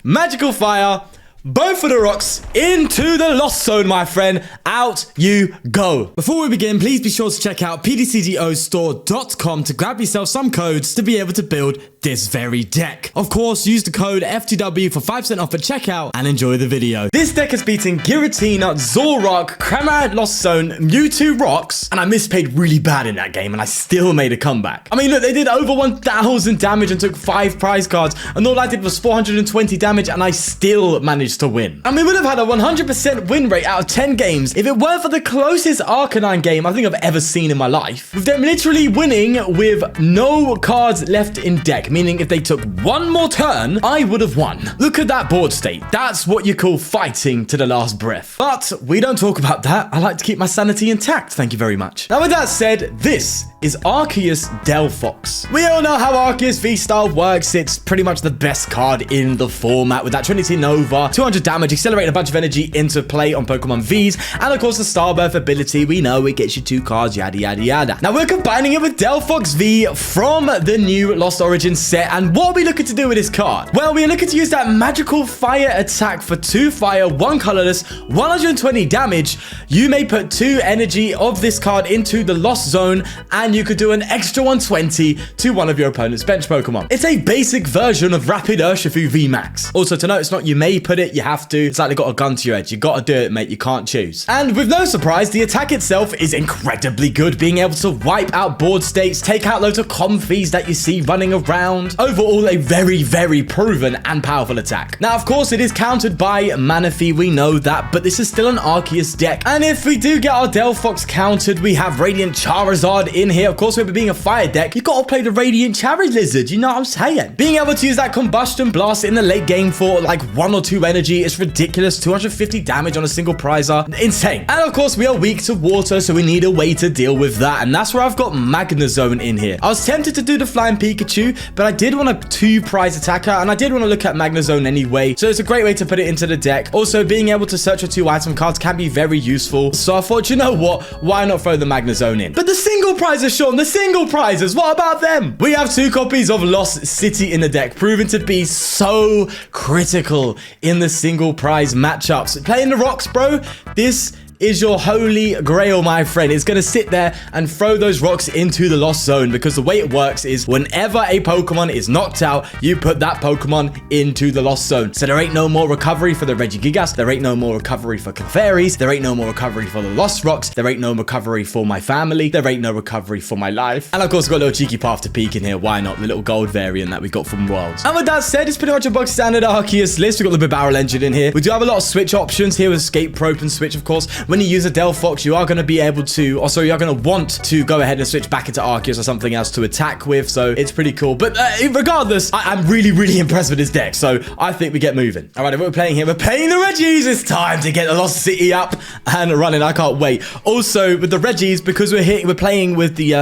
Magical Fire, both of the rocks into the Lost Zone, my friend. Out you go. Before we begin, please be sure to check out pdcgostore.com to grab yourself some codes to be able to build this very deck. Of course, use the code FTW for 5% off at checkout and enjoy the video. This deck has beaten Giratina, Zoroark, Cramorant Lost Zone, Mewtwo Rocks, and I misplayed really bad in that game and I still made a comeback. I mean, look, they did over 1,000 damage and took 5 prize cards, and all I did was 420 damage and I still managed to win. And we would have had a 100% win rate out of 10 games if it weren't for the closest Arcanine game I think I've ever seen in my life, with them literally winning with no cards left in deck, meaning if they took one more turn, I would have won. Look at that board state. That's what you call fighting to the last breath. But we don't talk about that. I like to keep my sanity intact, thank you very much. Now with that said, this is Arceus Delphox. We all know how Arceus VSTAR works. It's pretty much the best card in the format with that Trinity Nova, 200 damage, accelerating a bunch of energy into play on Pokemon Vs, and of course the Starbirth ability. We know it gets you 2 cards, yada yada yada. Now we're combining it with Delphox V from the new Lost Origins set, and what are we looking to do with this card? Well, we're looking to use that magical fire attack for 2 fire, 1 colorless, 120 damage. You may put 2 energy of this card into the Lost Zone, and you could do an extra 120 to one of your opponent's bench Pokemon. It's a basic version of Rapid Urshifu V Max. Also to note, it's not you may put it, you have to. It's like they got a gun to your head. You gotta do it, mate. You can't choose. And with no surprise, the attack itself is incredibly good, being able to wipe out board states, take out loads of comfies that you see running around. Overall, a very, very proven and powerful attack. Now, of course, it is countered by Manaphy. We know that, but this is still an Arceus deck. And if we do get our Delphox countered, we have Radiant Charizard in here. Of course, with it being a fire deck, you gotta play the Radiant Charizard, you know what I'm saying? Being able to use that Combustion Blast in the late game for like 1 or 2 energy is ridiculous. 250 damage on a single prizer. Insane. And of course, we are weak to water, so we need a way to deal with that. And that's where I've got Magnezone in here. I was tempted to do the Flying Pikachu, but I did want a 2 prize attacker, and I did want to look at Magnezone anyway. So it's a great way to put it into the deck. Also, being able to search for 2 item cards can be very useful. So I thought, you know what? Why not throw the Magnezone in? But the single prizes, Sean, the single prizes, what about them? We have 2 copies of Lost City in the deck, proven to be so critical in the single prize matchups. Playing the rocks, bro, this is your holy grail, my friend. It's going to sit there and throw those rocks into the Lost Zone, because the way it works is whenever a Pokemon is knocked out, you put that Pokemon into the Lost Zone. So there ain't no more recovery for the Regigigas. There ain't no more recovery for Clefairies. There ain't no more recovery for the Lost Rocks. There ain't no recovery for my family. There ain't no recovery for my life. And of course, we've got a little cheeky path to Peak in here. Why not? The little gold variant that we got from Worlds. And with that said, it's pretty much a bog standard Arceus list. We've got the Bibarel engine in here. We do have a lot of switch options here with Escape Rope and Switch, of course. When you use a Delphox, you are going to be able to, or sorry, you're going to want to go ahead and switch back into Arceus or something else to attack with, so it's pretty cool. But regardless, I'm really, really impressed with this deck, so I think we get moving. All right, what we're playing here, we're playing the Reggies. It's time to get the Lost City up and running. I can't wait. Also, with the Reggies, because we're playing with the,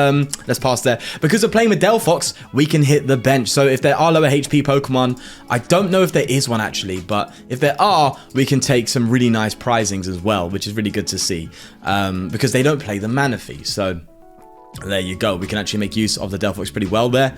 let's pass there. Because we're playing with Delphox, we can hit the bench. So if there are lower HP Pokemon, I don't know if there is one actually, but if there are, we can take some really nice prizings as well, which is really good to see. Because they don't play the Manaphy, so there you go. We can actually make use of the Delphox pretty well there.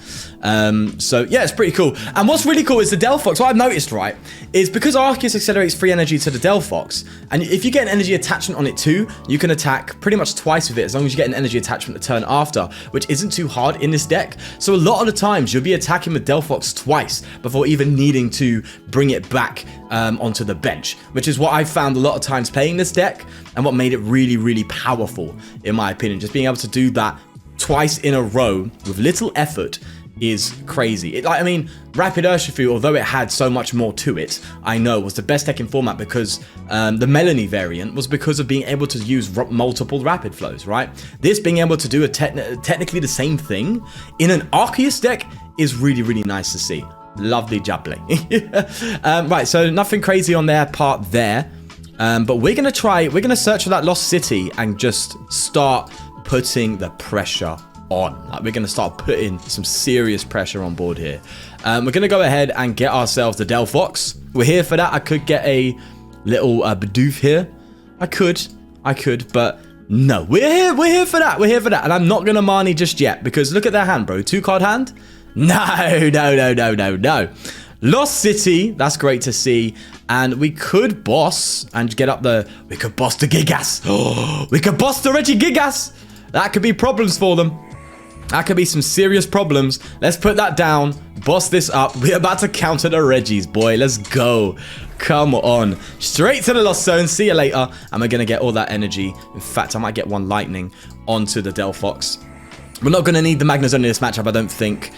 So yeah, it's pretty cool. And what's really cool is the Delphox, what I've noticed, right, is because Arceus accelerates free energy to the Delphox, and if you get an energy attachment on it too, you can attack pretty much twice with it, as long as you get an energy attachment the turn after, which isn't too hard in this deck. So a lot of the times you'll be attacking with Delphox twice before even needing to bring it back onto the bench, which is what I found a lot of times playing this deck, and what made it really, really powerful, in my opinion. Just being able to do that twice in a row with little effort is crazy. I mean, Rapid Urshifu, although it had so much more to it, I know was the best deck in format because the Melanie variant was because of being able to use multiple rapid flows, right? This being able to do technically the same thing in an Arceus deck is really, really nice to see. Lovely jubbly. Right, so nothing crazy on their part there. But we're going to search for that Lost City and just start putting the pressure on. Like, we're going to start putting some serious pressure on board here. We're going to go ahead and get ourselves the Delphox. We're here for that. I could get a little Bidoof here. I could, but no. We're here for that. We're here for that. And I'm not going to Marnie just yet, because look at their hand, bro. 2-card hand? No. Lost City, that's great to see. And we could boss and get up the... We could boss the Gigas. Oh, we could boss the Reggie Gigas. That could be problems for them. That could be some serious problems. Let's put that down. Boss this up. We're about to counter the Reggies, boy. Let's go. Come on. Straight to the Lost Zone. See you later. And we're going to get all that energy. In fact, I might get one lightning onto the Delphox. We're not going to need the Magnezone in this matchup, I don't think.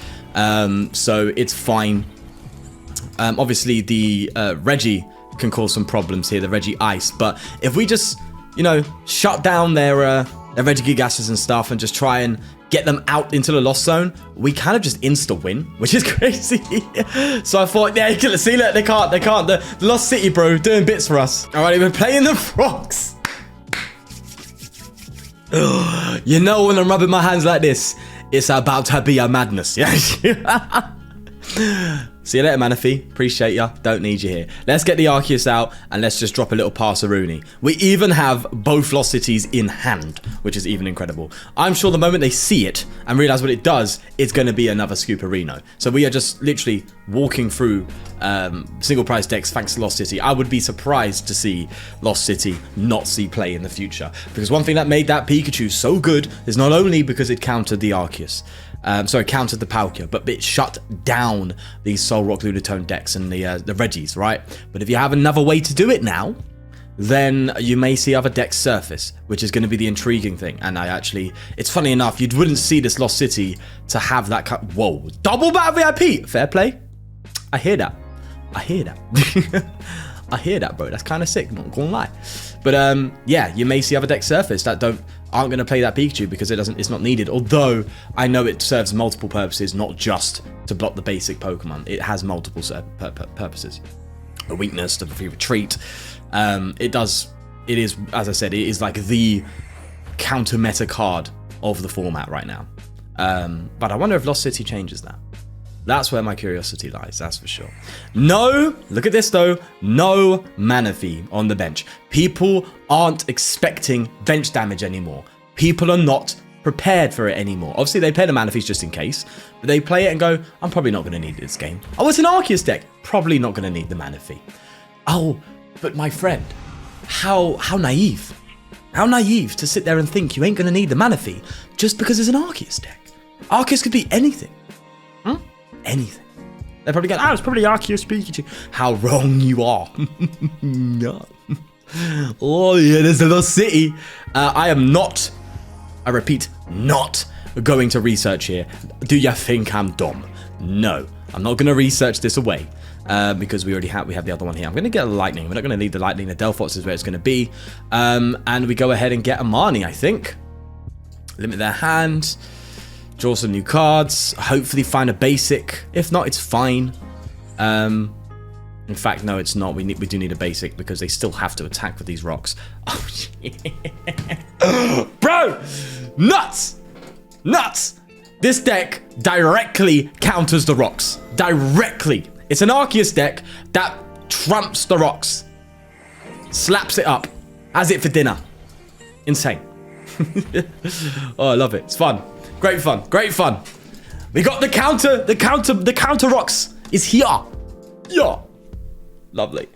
So it's fine. Obviously, the Reggie can cause some problems here. The Reggie Ice. But if we just, you know, shut down their Reggie Gigasses and stuff and just try and get them out into the Lost Zone, we kind of just insta-win, which is crazy. So I thought, yeah, see, look, they can't. The Lost City, bro, doing bits for us. All right, we're playing the Frogs. You know, when I'm rubbing my hands like this, it's about to be a madness. Yeah. See you later, Manaphy. Appreciate ya. Don't need you here. Let's get the Arceus out and let's just drop a little Passeruni. We even have both Lost Cities in hand, which is even incredible. I'm sure the moment they see it and realize what it does, it's going to be another Scooperino. So we are just literally walking through single price decks thanks to Lost City. I would be surprised to see Lost City not see play in the future. Because one thing that made that Pikachu so good is not only because it countered the Arceus, countered the Palkia, but it shut down these Soul Rock Lunatone decks and the Reggies, right? But if you have another way to do it now, then you may see other decks surface, which is going to be the intriguing thing. And it's funny enough, you wouldn't see this Lost City to have that whoa, double battle VIP, fair play. I hear that. I hear that, bro. That's kind of sick, not gonna lie. But yeah, you may see other decks surface that aren't going to play that Pikachu because it's not needed. Although I know it serves multiple purposes, not just to block the basic Pokemon. It has multiple purposes. A weakness, to free retreat. It is, as I said, it is like the counter meta card of the format right now. But I wonder if Lost City changes that. That's where my curiosity lies, that's for sure. No, look at this though, no Manaphy on the bench. People aren't expecting bench damage anymore. People are not prepared for it anymore. Obviously, they play the Manaphy's just in case, but they play it and go, I'm probably not going to need this game. Oh, it's an Arceus deck. Probably not going to need the Manaphy. Oh, but my friend, how naive. How naive to sit there and think you ain't going to need the Manaphy just because it's an Arceus deck. Arceus could be anything. Anything. They're probably going, it's probably Arceus Pikachu. How wrong you are. No. Oh, yeah, there's the Lost City. I am not, I repeat, not going to research here. Do you think I'm dumb? No, I'm not going to research this away. Because we have the other one here. I'm going to get a Lightning. We're not going to need the Lightning. The Delphox is where it's going to be. And we go ahead and get a Marnie, I think. Limit their hand. Draw some new cards. Hopefully find a basic. If not, it's fine. In fact, no, it's not. We do need a basic because they still have to attack with these rocks. Oh, bro! Nuts! Nuts! This deck directly counters the rocks. Directly. It's an Arceus deck that trumps the rocks. Slaps it up. Has it for dinner. Insane. Oh, I love it. It's fun. Great fun. Great fun. We got the counter rocks is here. Yeah. Lovely.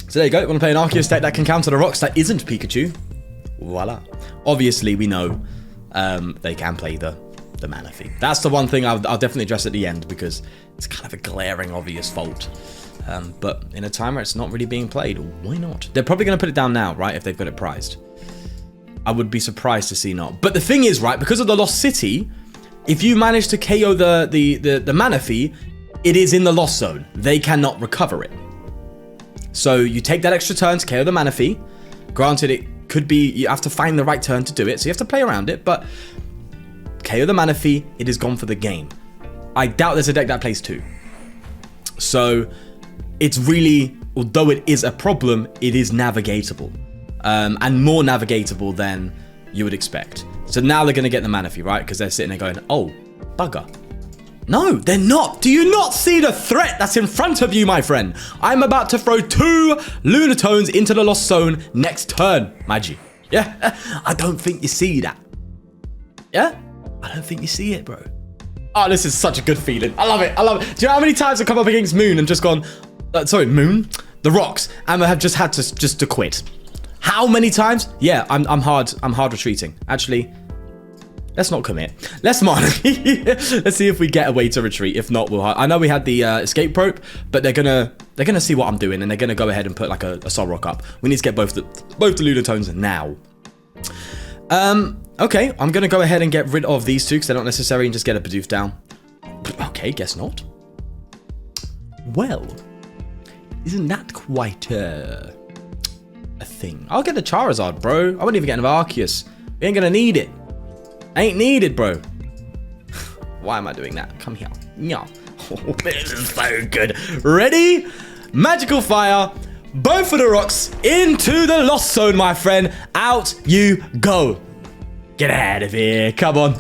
So there you go. You want to play an Arceus deck that can counter the rocks that isn't Pikachu. Voila. Obviously, we know they can play the Manaphy. That's the one thing I'll definitely address at the end because it's kind of a glaring obvious fault. But in a time where it's not really being played, why not? They're probably going to put it down now, right? If they've got it prized. I would be surprised to see not. But the thing is, right, because of the Lost City, if you manage to KO the Manaphy, it is in the Lost Zone. They cannot recover it. So you take that extra turn to KO the Manaphy. Granted, it could be, you have to find the right turn to do it, so you have to play around it, but KO the Manaphy, it is gone for the game. I doubt there's a deck that plays two. So it's really, although it is a problem, it is navigatable. And more navigatable than you would expect. So now they're going to get the Manaphy, right? Because they're sitting there going, oh, bugger. No, they're not. Do you not see the threat that's in front of you, my friend? I'm about to throw 2 Lunatones into the Lost Zone next turn, Magi. Yeah? I don't think you see that. Yeah? I don't think you see it, bro. Oh, this is such a good feeling. I love it. I love it. Do you know how many times I've come up against Moon and just gone, sorry, Moon? The rocks. And I have just had to quit. How many times? Yeah, I'm hard retreating. Actually, let's not commit. Let's Marnie. Let's see if we get a way to retreat. If not, we'll. I know we had the escape rope, but they're gonna see what I'm doing, and they're gonna go ahead and put like a Sol Rock up. We need to get both the Lunatones now. Okay, I'm gonna go ahead and get rid of these two because they're not necessary, and just get a Bidoof down. Okay, guess not. Well, isn't that quite a thing? I'll get the Charizard, bro. I won't even get an Arceus. We ain't gonna need it. Ain't needed, bro. Why am I doing that? Come here. Yeah. Oh, this is so good. Ready? Magical fire. Both of the rocks into the Lost Zone, my friend. Out you go. Get out of here. Come on.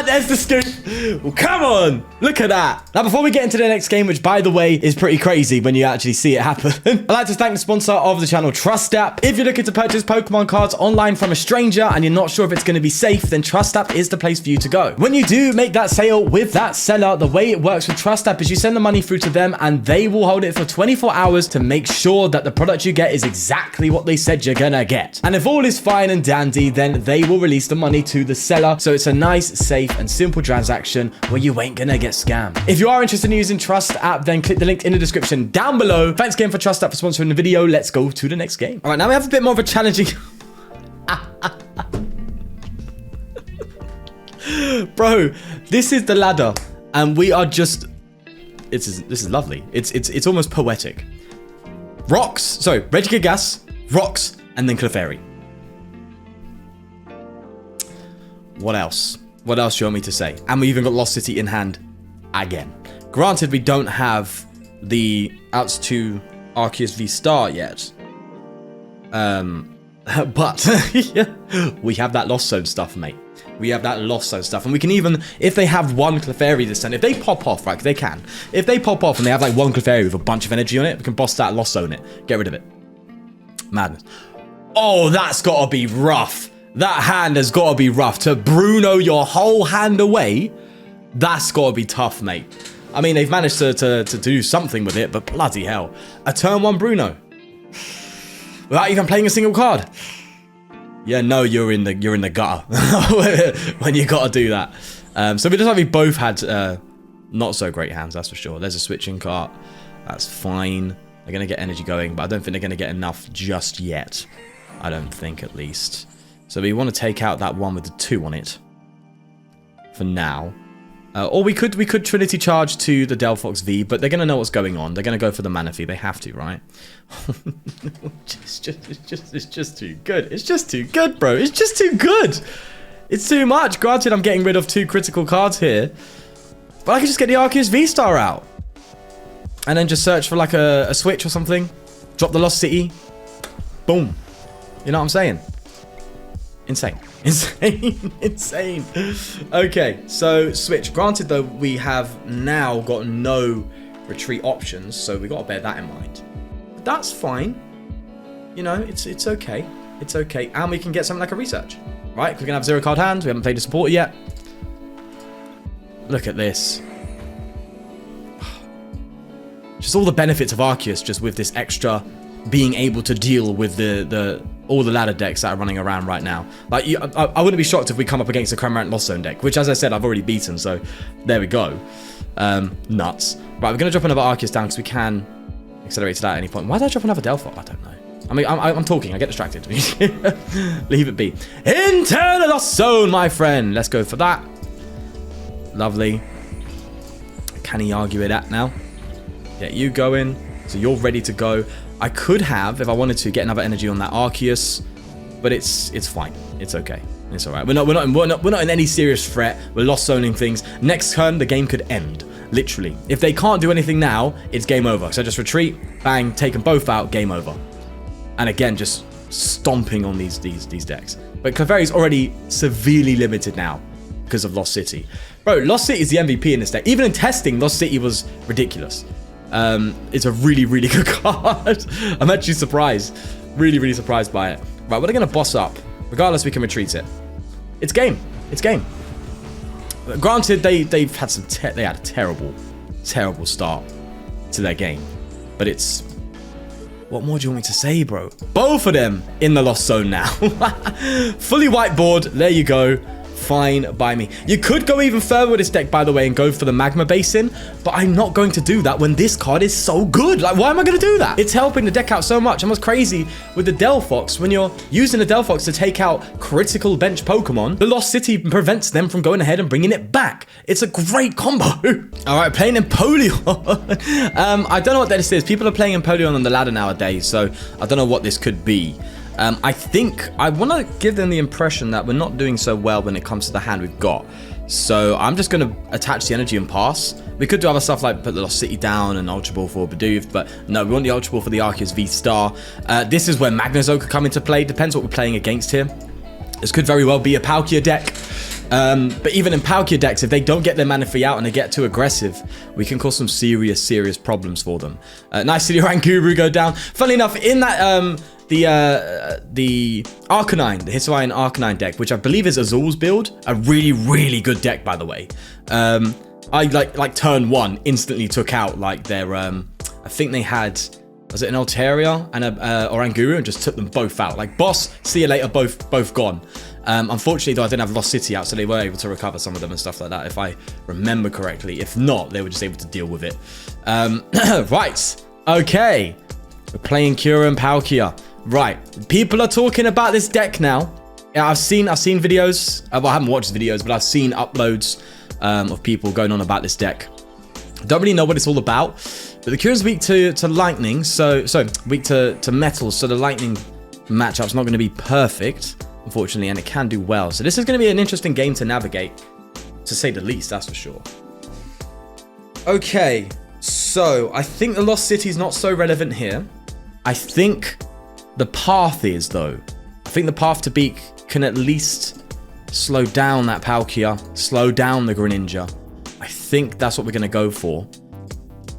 There's the scoop. Well, come on. Look at that. Now, before we get into the next game, which, by the way, is pretty crazy when you actually see it happen, I'd like to thank the sponsor of the channel, Trust App. If you're looking to purchase Pokemon cards online from a stranger and you're not sure if it's going to be safe, then Trust App is the place for you to go. When you do make that sale with that seller, the way it works with Trust App is you send the money through to them and they will hold it for 24 hours to make sure that the product you get is exactly what they said you're gonna get. And if all is fine and dandy, then they will release the money to the seller. So it's a nice, safe, and simple transaction where you ain't gonna get scammed. If you are interested in using Trust App, then click the link in the description down below. Thanks again for Trust App for sponsoring the video. Let's go to the next game. All right, now we have a bit more of a challenging... Bro, this is the ladder, and we are just... This is lovely. It's almost poetic. Rocks, sorry, Regigigas, rocks, and then Clefairy. What else? What else do you want me to say? And we even got Lost City in hand again. Granted, we don't have the outs to Arceus VSTAR yet. But we have that Lost Zone stuff, mate. We have that Lost Zone stuff. And we can even, if they have one Clefairy this turn, if they pop off, right, 'cause they can. If they pop off and they have like one Clefairy with a bunch of energy on it, we can boss that, Lost Zone it. Get rid of it. Madness. Oh, that's got to be rough. That hand has got to be rough. To Bruno your whole hand away, that's got to be tough, mate. I mean, they've managed to do something with it, but bloody hell. A turn one Bruno. Without even playing a single card. Yeah, no, you're in the gutter when you got to do that. So we just like we both had not so great hands, that's for sure. There's a switching cart. That's fine. They're going to get energy going, but I don't think they're going to get enough just yet. I don't think, at least. So we want to take out that one with the 2 on it for now. Or we could Trinity Charge to the Delphox V, but they're going to know what's going on. They're going to go for the Manaphy. They have to, right? It's just too good. It's just too good, bro. It's just too good. It's too much. Granted, I'm getting rid of 2 critical cards here. But I could just get the Arceus VSTAR out. And then just search for like a switch or something. Drop the Lost City. Boom. You know what I'm saying? Insane. Insane. Insane. Okay, so switch. Granted, though, we have now got no retreat options, so we got to bear that in mind. But that's fine. You know, it's okay. It's okay. And we can get something like a research. Right? We're going to have 0 card hands. We haven't played a supporter yet. Look at this. Just all the benefits of Arceus just with this extra being able to deal with all the ladder decks that are running around right now. Like, I wouldn't be shocked if we come up against a Cramorant Lost Zone deck, which, as I said, I've already beaten, so there we go. Nuts. Right, we're going to drop another Arceus down because we can accelerate to that at any point. Why did I drop another Delphox? I don't know. I mean, I'm talking. I get distracted. Leave it be. Into the Lost Zone, my friend. Let's go for that. Lovely. Can he argue with that now? Get you going. So you're ready to go. I could have, if I wanted to, get another energy on that Arceus, but it's fine. It's okay. It's all right. We're not in any serious threat. We're Lost Zoning things. Next turn, the game could end. Literally. If they can't do anything now, it's game over. So just retreat, bang, take them both out, game over. And again, just stomping on these decks. But Clefairy's already severely limited now because of Lost City. Bro, Lost City is the MVP in this deck. Even in testing, Lost City was ridiculous. It's a really, really good card. I'm actually surprised. Really, really surprised by it. Right, we're going to boss up. Regardless, we can retreat it. It's game. It's game. Granted, they've had some they had a terrible start to their game, but it's, what more do you want me to say, bro? Both of them in the Lost Zone now. Fully whiteboard. There you go. Fine by me. You could go even further with this deck, by the way, and go for the Magma Basin, but I'm not going to do that when this card is so good. Like, why am I going to do that? It's helping the deck out so much. And what's crazy with the Delphox, when you're using the Delphox to take out critical bench Pokemon, the Lost City prevents them from going ahead and bringing it back. It's a great combo. All right, playing Empoleon. I don't know what this is. People are playing Empoleon on the ladder nowadays, so I don't know what this could be. I think I want to give them the impression that we're not doing so well when it comes to the hand we've got. So I'm just going to attach the energy and pass. We could do other stuff like put the Lost City down and Ultra Ball for Bidoof, but no, we want the Ultra Ball for the Arceus VSTAR. This is where Magnezone could come into play. Depends what we're playing against here. This could very well be a Palkia deck. But even in Palkia decks, if they don't get their Manaphy out and they get too aggressive, we can cause some serious problems for them. Nice to see Oranguru go down. Funnily enough, in that the Arcanine, the Hisuian Arcanine deck, which I believe is Azul's build, a really good deck, by the way. I like turn 1 instantly took out like their I think they had, was it an Altaria and a Oranguru, and just took them both out. Like, boss, see you later, both gone. Unfortunately, though, I didn't have Lost City out, so they were able to recover some of them and stuff like that, if I remember correctly. If not, they were just able to deal with it. Right, okay. We're playing Cura and Palkia. Right, people are talking about this deck now. Yeah, I've seen videos. Well, I haven't watched videos, but I've seen uploads of people going on about this deck. Don't really know what it's all about, but the Cura's weak to lightning, so weak to metals, so the lightning matchup's not going to be perfect, unfortunately, and it can do well. So this is going to be an interesting game to navigate, to say the least, that's for sure. Okay, so I think the Lost City is not so relevant here. I think the path is, though. I think the path to Beak can at least slow down that Palkia, slow down the Greninja. I think that's what we're going to go for.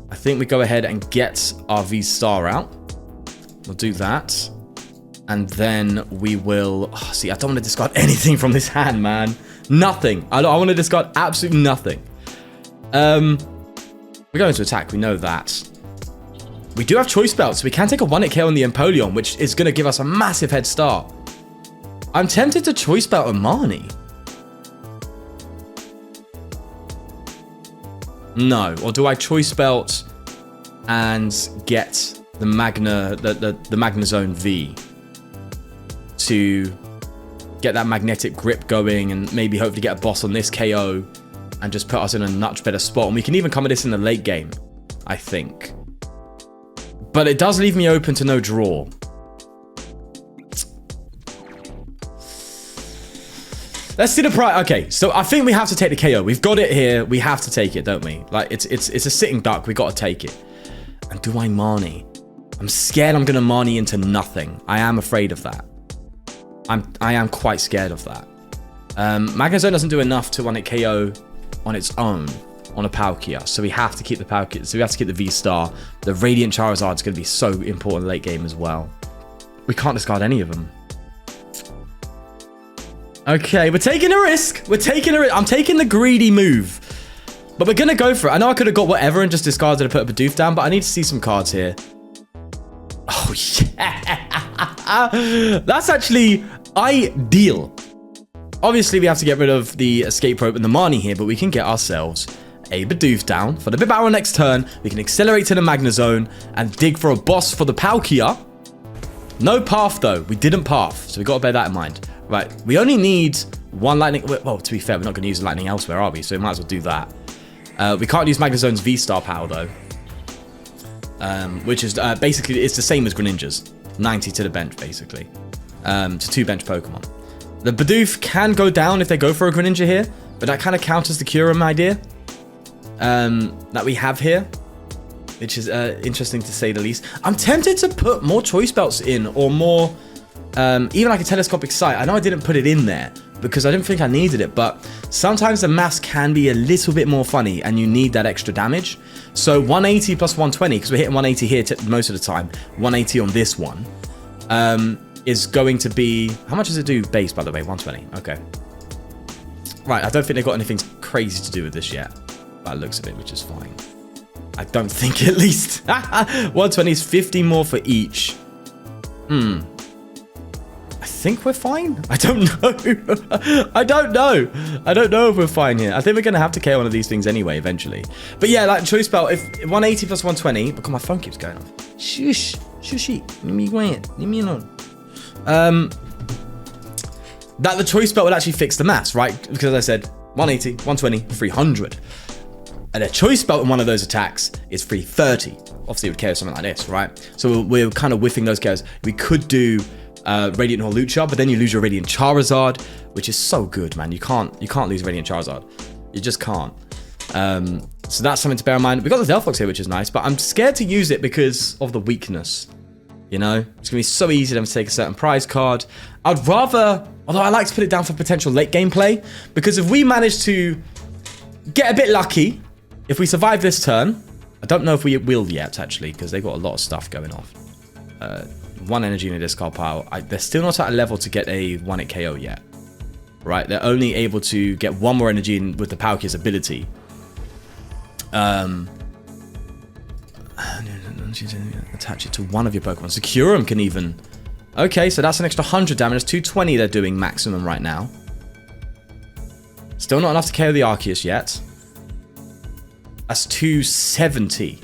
I think we go ahead and get our VSTAR out. We'll do that. And then we will... Oh, see, I don't want to discard anything from this hand, man. Nothing. I want to discard absolutely nothing. We're going to attack. We know that. We do have Choice Belt, so we can take a 1-hit KO on the Empoleon, which is going to give us a massive head start. I'm tempted to Choice Belt on Marnie. No. Or do I Choice Belt and get the Magnezone V to get that magnetic grip going and maybe hopefully get a boss on this KO and just put us in a much better spot? And we can even come at this in the late game, I think. But it does leave me open to no draw. Let's see the price. Okay, so I think we have to take the KO. We've got it here. We have to take it, don't we? Like, it's a sitting duck. We got to take it. And do I Marnie? I'm scared I'm going to Marnie into nothing. I am afraid of that. I am quite scared of that. Magnezone doesn't do enough to 1-hit KO on its own on a Palkia, so we have to keep the Palkia. So we have to keep the VSTAR. The Radiant Charizard is going to be so important late game as well. We can't discard any of them. Okay, we're taking a risk. We're taking a risk. I'm taking the greedy move, but we're going to go for it. I know I could have got whatever and just discarded and put a Bidoof down, but I need to see some cards here. Oh, yeah. That's actually ideal. Obviously, we have to get rid of the Escape Rope and the Marnie here, but we can get ourselves a Bidoof down for the Bibarel next turn. We can accelerate to the Magnezone and dig for a boss for the Palkia. No path, though. We didn't path, so we got to bear that in mind. Right, we only need one lightning. Well, to be fair, we're not going to use lightning elsewhere, are we? So we might as well do that. We can't use Magnezone's VSTAR power, though. Which is basically, it's the same as Greninja's. 90 to the bench, basically. To 2 bench Pokemon. The Bidoof can go down if they go for a Greninja here, but that kind of counters the Kyurem idea that we have here, which is interesting to say the least. I'm tempted to put more Choice Belts in, or more, even like a Telescopic Sight. I know I didn't put it in there because I didn't think I needed it, but sometimes the maths can be a little bit more funny and you need that extra damage. So 180 plus 120, because we're hitting 180 here most of the time, 180 on this one, is going to be... How much does it do base, by the way? 120. Okay. Right, I don't think they've got anything crazy to do with this yet. By the looks of it, which is fine. I don't think, at least. 120 is 50 more for each. I think we're fine. I don't know. I don't know. I don't know if we're fine here. I think we're going to have to KO one of these things anyway, eventually. But yeah, like Choice Belt, if 180 plus 120, because my phone keeps going off. Shush. Shushy. Let me quiet. Leave me alone. That the Choice Belt would actually fix the maths, right? Because as I said, 180, 120, 300. And a Choice Belt in one of those attacks is 330. Obviously, it would KO something like this, right? So we're kind of whiffing those KOs. We could do Radiant or Lucha, but then you lose your Radiant Charizard, which is so good, man. You can't lose Radiant Charizard. You just can't. So that's something to bear in mind. We got the Delphox here, which is nice, but I'm scared to use it because of the weakness. You know, it's gonna be so easy to take a certain prize card. I'd rather, although I like to put it down for potential late game play, because if we manage to get a bit lucky, if we survive this turn, I don't know if we will yet actually, because they've got a lot of stuff going off. 1 energy in a discard pile. They're still not at a level to get a 1-hit KO yet. Right? They're only able to get 1 more energy in with the Palkia's ability. Attach it to one of your Pokemon. Securum can even... Okay, so that's an extra 100 damage. That's 220 they're doing maximum right now. Still not enough to KO the Arceus yet. That's 270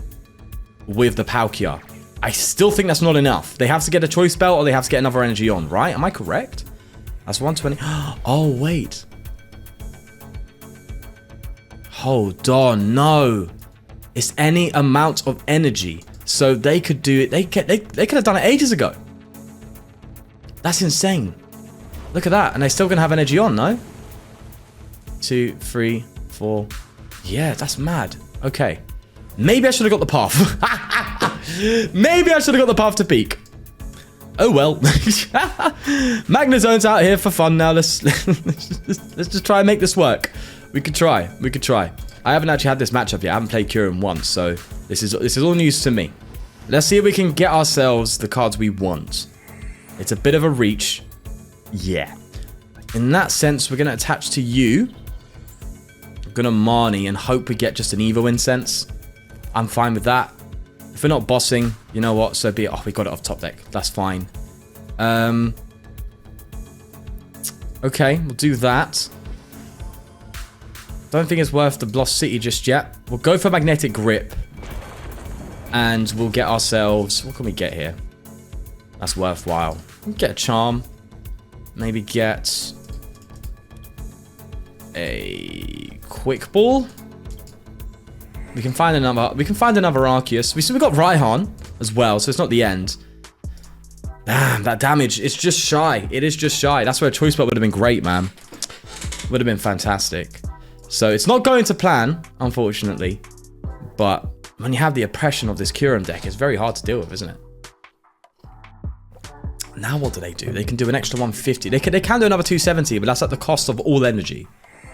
with the Palkia. I still think that's not enough. They have to get a Choice Belt or they have to get another energy on, right? Am I correct? That's 120. Oh, wait. Hold on. No. It's any amount of energy. So they could do it. They could have done it ages ago. That's insane. Look at that. And they're still going to have energy on, no? 2, 3, 4. Yeah, that's mad. Okay. Maybe I should have got the path. Maybe I should have got the path to peak. Oh well. Magnezone's out here for fun now. Let's just try and make this work. We could try. We could try. I haven't actually had this matchup yet. I haven't played Kyurem once, so this is all news to me. Let's see if we can get ourselves the cards we want. It's a bit of a reach. Yeah. In that sense, we're going to attach to you. We're going to Marnie and hope we get just an Evo Incense. I'm fine with that. If we're not bossing, you know what? So be it. Oh, we got it off top deck. That's fine. Okay, we'll do that. Don't think it's worth the Lost City just yet. We'll go for Magnetic Grip. And we'll get ourselves... What can we get here? That's worthwhile. We'll get a Charm. Maybe get... a Quick Ball. We can find another Arceus. We've got Raihan as well, so it's not the end. Damn, that damage, it's just shy. It is just shy. That's where a Choice Belt would have been great, man. Would have been fantastic. So it's not going to plan, unfortunately. But when you have the oppression of this Kyurem deck, it's very hard to deal with, isn't it? Now what do? They can do an extra 150. They can do another 270, but that's at the cost of all energy.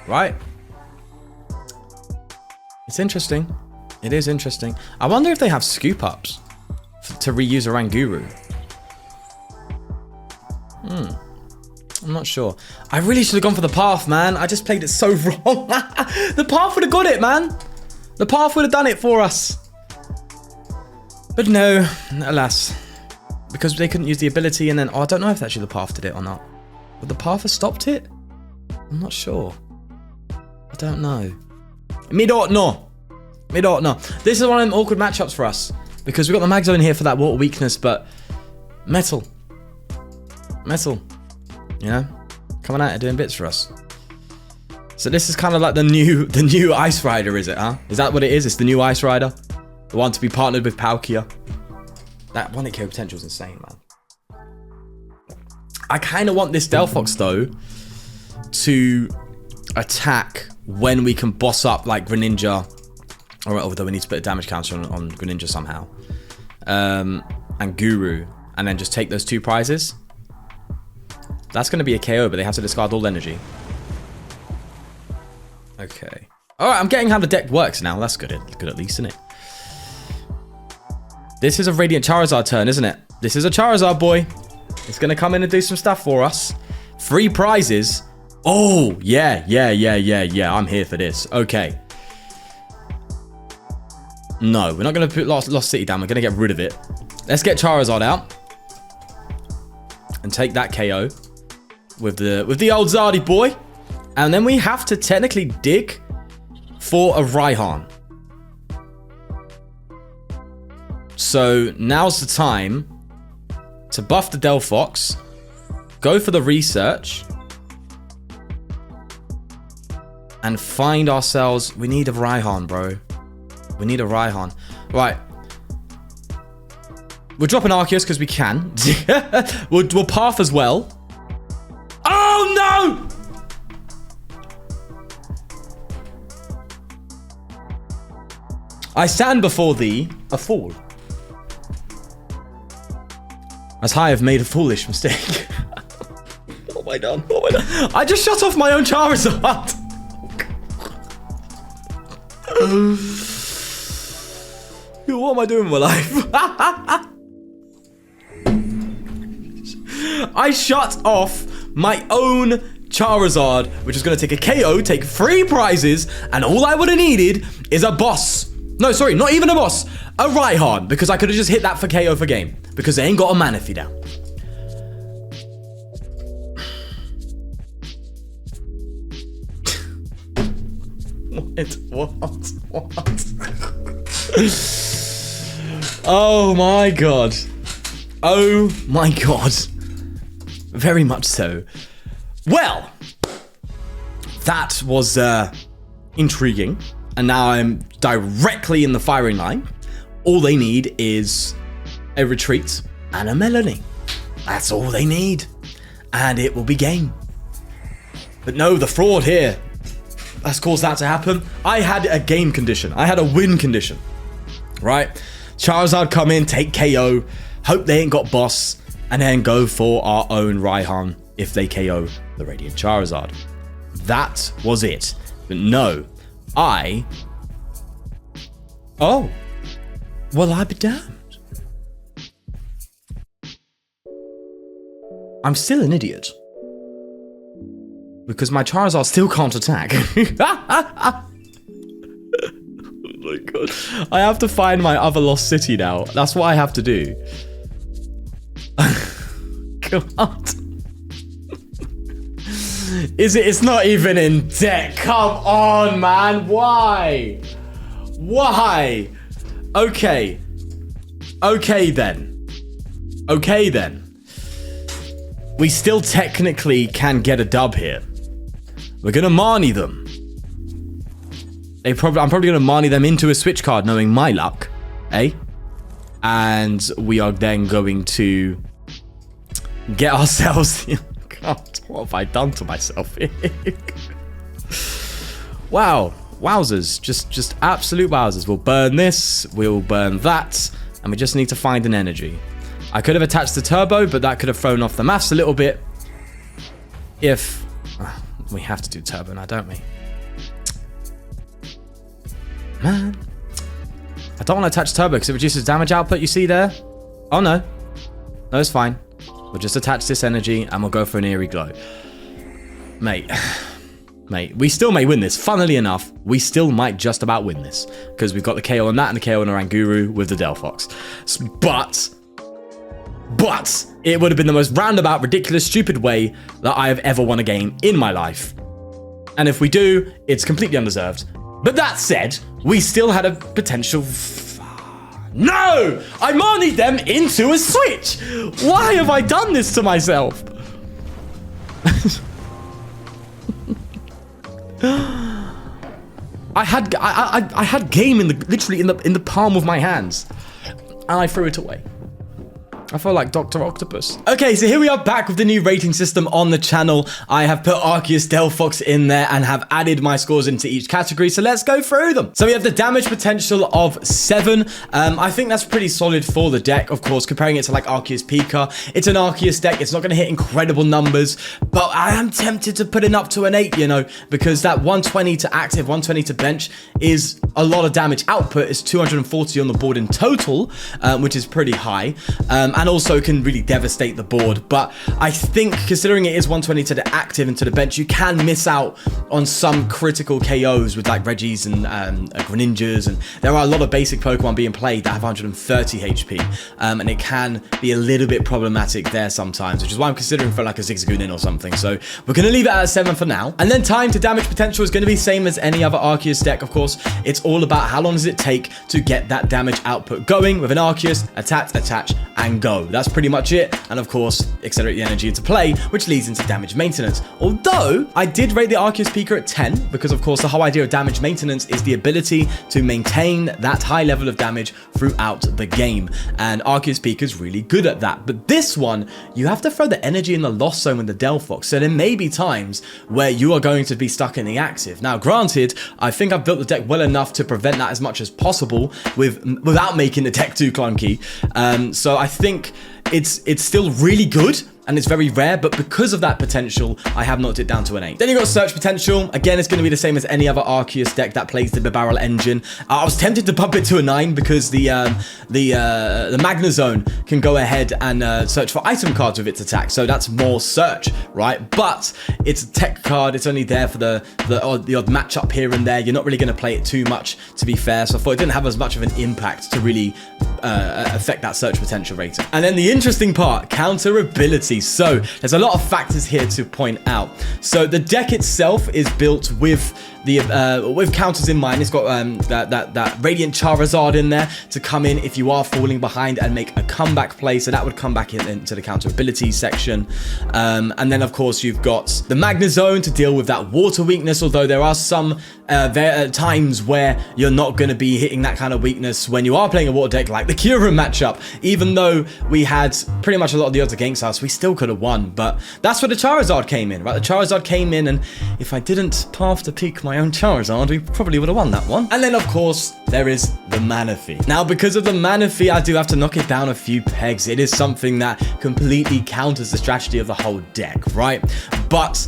Right? It's interesting. It is interesting. I wonder if they have scoop ups to reuse a Ranguru. I'm not sure. I really should have gone for the path, man. I just played it so wrong. The path would have got it, man. The path would have done it for us. But no, alas. Because they couldn't use the ability and then... Oh, I don't know if actually the path did it or not. Would the path have stopped it? I'm not sure. I don't know. Me don't know. This is one of them awkward matchups for us. Because we've got the Magnezone here for that water weakness, but... Metal. You know? Coming out and doing bits for us. So this is kind of like the new Ice Rider, is it, huh? Is that what it is? It's the new Ice Rider? The one to be partnered with Palkia? That 1-hit KO potential is insane, man. I kind of want this Delphox, though, to attack when we can boss up, like, Greninja. Alright, although we need to put a damage counter on Greninja somehow. And Guru. And then just take those 2 prizes. That's going to be a KO, but they have to discard all energy. Okay. Alright, I'm getting how the deck works now. That's good. Good at least, isn't it? This is a Radiant Charizard turn, isn't it? This is a Charizard boy. It's going to come in and do some stuff for us. 3 prizes. Oh, yeah. I'm here for this. Okay. No, we're not going to put Lost City down. We're going to get rid of it. Let's get Charizard out. And take that KO. With the old Zardy boy. And then we have to technically dig for a Raihan. So now's the time to buff the Delphox. Go for the research. And find ourselves... We need a Raihan, bro. We need a Raihan. Right. We're dropping Arceus because we can. we'll path as well. Oh, no! I stand before thee, a fool. As I have made a foolish mistake. What have I done? What have I done? I just shut off my own Charizard. What am I doing with my life? I shut off my own Charizard, which is going to take a KO, take 3 prizes, and all I would have needed is a boss. No, sorry, not even a boss. A Raihan, because I could have just hit that for KO for game. Because they ain't got a Manaphy down. What? Oh my god. Oh my god. Very much so. Well, that was intriguing. And now I'm directly in the firing line. All they need is a retreat and a Melanie. That's all they need. And it will be game. But no, the fraud here has caused that to happen. I had a game condition. I had a win condition. Right? Charizard come in, take KO. Hope they ain't got boss. And then go for our own Raihan if they KO the Radiant Charizard. That was it. But no, Oh. Well, I be damned. I'm still an idiot. Because my Charizard still can't attack. Oh my god. I have to find my other Lost City now. That's what I have to do. God. It's not even in deck. Come on, man. Why? Why? Okay. Okay then. We still technically can get a dub here. We're gonna Marnie them. I'm probably gonna Marnie them into a Switch card, knowing my luck. Eh? And we are then going to get ourselves... God, what have I done to myself? Wow. Wowzers. Just absolute wowzers. We'll burn this. We'll burn that. And we just need to find an energy. I could have attached the turbo, but that could have thrown off the maths a little bit. If... we have to do turbo now, don't we? Man. I don't want to attach turbo because it reduces damage output, you see there? Oh, no. No, it's fine. We'll just attach this energy and we'll go for an eerie glow. Mate, we still may win this. Funnily enough, we still might just about win this. Because we've got the KO on that and the KO on Oranguru with the Delphox. But it would have been the most roundabout, ridiculous, stupid way that I have ever won a game in my life. And if we do, it's completely undeserved. But that said, we still had a potential... No! I Marnied them into a Switch! Why have I done this to myself? I had game literally in the palm of my hands, and I threw it away. I feel like Dr. Octopus. Okay, so here we are back with the new rating system on the channel. I have put Arceus, Delphox in there and have added my scores into each category. So let's go through them. So we have the damage potential of 7. I think that's pretty solid for the deck. Of course, comparing it to like Arceus Pika, it's an Arceus deck. It's not going to hit incredible numbers, but I am tempted to put it up to an 8, you know, because that 120 to active, 120 to bench is a lot of damage output. It's 240 on the board in total, which is pretty high. and also can really devastate the board. But I think considering it is 120 to the active and to the bench, you can miss out on some critical KOs with like Reggies and Greninjas, and there are a lot of basic Pokemon being played that have 130 HP, and it can be a little bit problematic there sometimes, which is why I'm considering for like a Zigzagoon or something. So we're going to leave it at a 7 for now. And then time to damage potential is going to be same as any other Arceus deck, of course. It's all about how long does it take to get that damage output going with an Arceus, attach, and go. That's pretty much it. And of course, accelerate the energy into play, which leads into damage maintenance. Although I did rate the Arceus Peaker at 10, because of course the whole idea of damage maintenance is the ability to maintain that high level of damage throughout the game. And Arceus Peaker is really good at that. But this one, you have to throw the energy in the Lost Zone with the Delphox. So there may be times where you are going to be stuck in the active. Now, granted, I think I've built the deck well enough to prevent that as much as possible without making the deck too clunky. So I think it's still really good, and it's very rare, but because of that potential, I have knocked it down to an 8. Then you've got search potential. Again, it's going to be the same as any other Arceus deck that plays the Bibarel engine. I was tempted to bump it to a 9 because the Magnezone can go ahead and search for item cards with its attack, so that's more search, right? But it's a tech card. It's only there for the odd matchup here and there. You're not really going to play it too much, to be fair, so I thought it didn't have as much of an impact to really affect that search potential rating. And then the interesting part, counter ability. So there's a lot of factors here to point out. So the deck itself is built with with counters in mind. It's got that Radiant Charizard in there to come in if you are falling behind and make a comeback play, so that would come back into the counter ability section. And then of course you've got the Magnezone to deal with that water weakness, although there are some times where you're not going to be hitting that kind of weakness when you are playing a water deck, like the Kyurem matchup. Even though we had pretty much a lot of the odds against us, we still could have won. But that's where the Charizard came in, right? The Charizard came in, and if I didn't path to peak my own Charizard, we probably would have won that one. And then of course there is the Manaphy. Now, because of the Manaphy, I do have to knock it down a few pegs. It is something that completely counters the strategy of the whole deck, right? But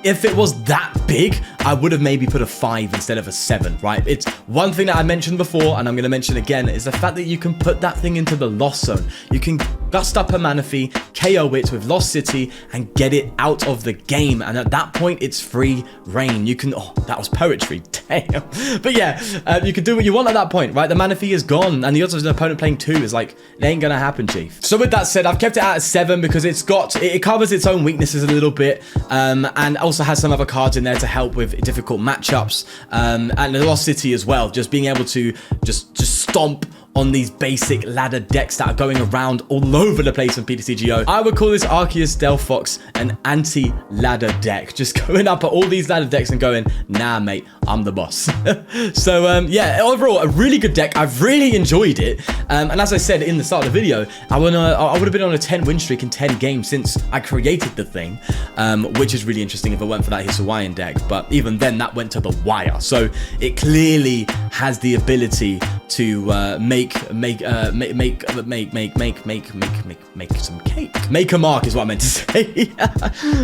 if it was that big, I would have maybe put a 5 instead of a 7, right? It's one thing that I mentioned before, and I'm going to mention again, is the fact that you can put that thing into the Lost Zone. You can gust up a Manaphy, KO it with Lost City, and get it out of the game. And at that point, it's free reign. You can, oh, that was poetry, damn. But yeah, you can do what you want at that point, right? The Manaphy is gone, and the odds of an opponent playing 2 is like, it ain't gonna happen, chief. So with that said, I've kept it at a 7 because it covers its own weaknesses a little bit, and also has some other cards in there to help with difficult matchups, and the Lost City as well, just being able to just stomp on these basic ladder decks that are going around all over the place on PTCGO. I would call this Arceus Delphox an anti-ladder deck. Just going up at all these ladder decks and going, nah, mate, I'm the boss. So, yeah, overall, a really good deck. I've really enjoyed it. And as I said in the start of the video, I would have been on a 10 win streak in 10 games since I created the thing, which is really interesting if I went for that Hisuian deck. But even then, that went to the wire. So it clearly has the ability to make some cake. Make a mark is what I meant to say.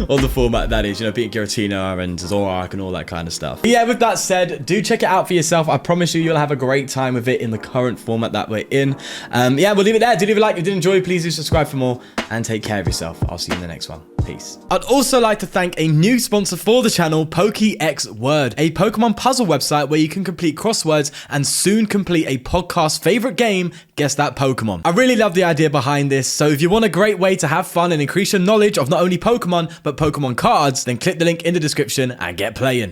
On the format that is, you know, beating Giratina and Zorak and all that kind of stuff. But yeah, with that said, do check it out for yourself. I promise you'll have a great time with it in the current format that we're in. Yeah, we'll leave it there. Do leave a like if you did enjoy. Please do subscribe for more, and take care of yourself. I'll see you in the next one. Peace. I'd also like to thank a new sponsor for the channel, PokéXWord, a Pokemon puzzle website where you can complete crosswords and soon complete a podcast favorite game, Guess That Pokemon. I really love the idea behind this, so if you want a great way to have fun and increase your knowledge of not only Pokemon, but Pokemon cards, then click the link in the description and get playing.